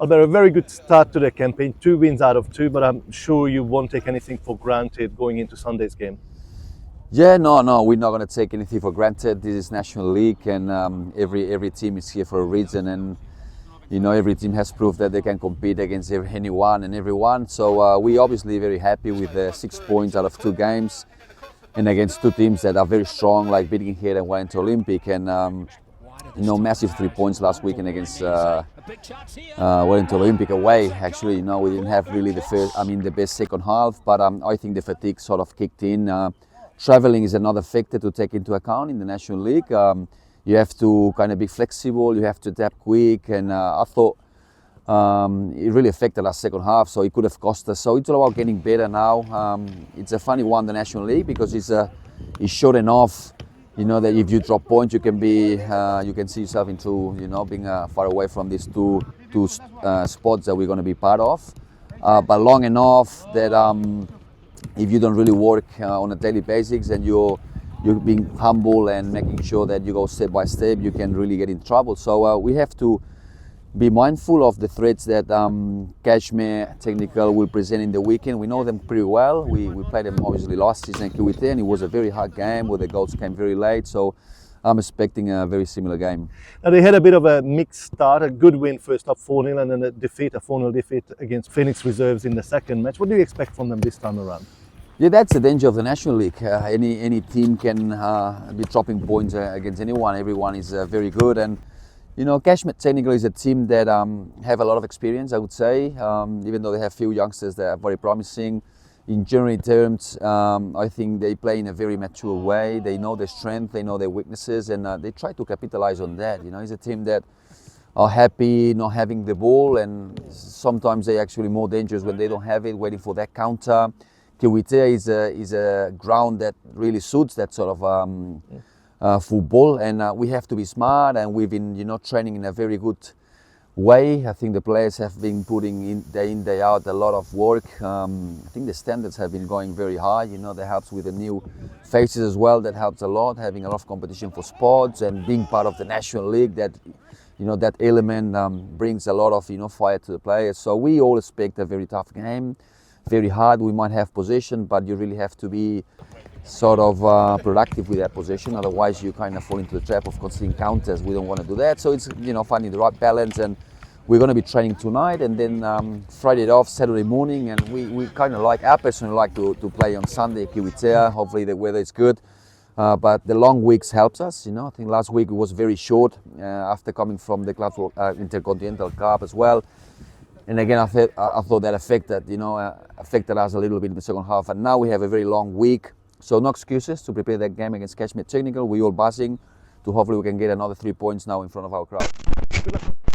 Albert, a very good start to the campaign, 2 wins out of 2, but I'm sure you won't take anything for granted going into Sunday's game. Yeah, no, we're not going to take anything for granted. This is National League, and every team is here for a reason, and every team has proved that they can compete against anyone and everyone. So we obviously very happy with the 6 points out of 2 games, and against 2 teams that are very strong, like beating here and Wellington Olympic, and massive 3 points last weekend against Wellington Olympic away. Actually, we didn't have really the best second half, but I think the fatigue sort of kicked in. Traveling is another factor to take into account in the National League. You have to kind of be flexible, you have to adapt quick, and I thought it really affected our second half, so it could have cost us. So it's all about getting better now. It's a funny one, the National League, because it's short enough, that if you drop points, you can see yourself into, being far away from these two spots that we're going to be part of. But long enough that if you don't really work on a daily basis and you're being humble and making sure that you go step by step, you can really get in trouble. So we have to be mindful of the threats that Cashmere Technical will present in the weekend. We know them pretty well. We played them obviously last season in Kiwitea, and it was a very hard game where the goals came very late. So I'm expecting a very similar game. Now they had a bit of a mixed start, a good win first up 4-0, and then a 4-0 defeat against Phoenix Reserves in the second match. What do you expect from them this time around? Yeah, that's the danger of the National League. Any team can be dropping points against anyone. Everyone is very good, and Cashmere Technical is a team that have a lot of experience, I would say, even though they have few youngsters that are very promising. In general terms, I think they play in a very mature way. They know their strength, they know their weaknesses, and they try to capitalize on that. It's a team that are happy not having the ball, and sometimes they're actually more dangerous when they don't have it, waiting for that counter. Kiwitea is a ground that really suits that sort of football, and we have to be smart, and we've been training in a very good way. I think the players have been putting in day out a lot of work. I think the standards have been going very high. That helps with the new faces as well. That helps a lot, having a lot of competition for spots and being part of the National League. That that element brings a lot of fire to the players. So we all expect a very tough game, very hard. We might have possession, but you really have to be sort of productive with that possession. Otherwise, you kind of fall into the trap of conceding counters. We don't want to do that. So it's finding the right balance, and we're going to be training tonight, and then Friday off, Saturday morning, and we kind of I personally like to play on Sunday at Kiwitea. Hopefully the weather is good, but the long weeks helps us. I think last week it was very short after coming from the Club Intercontinental Cup as well. And again, I thought that affected us a little bit in the second half. And now we have a very long week. So no excuses to prepare that game against Cashmere Technical. We're all buzzing to hopefully we can get another 3 points now in front of our crowd. Good luck.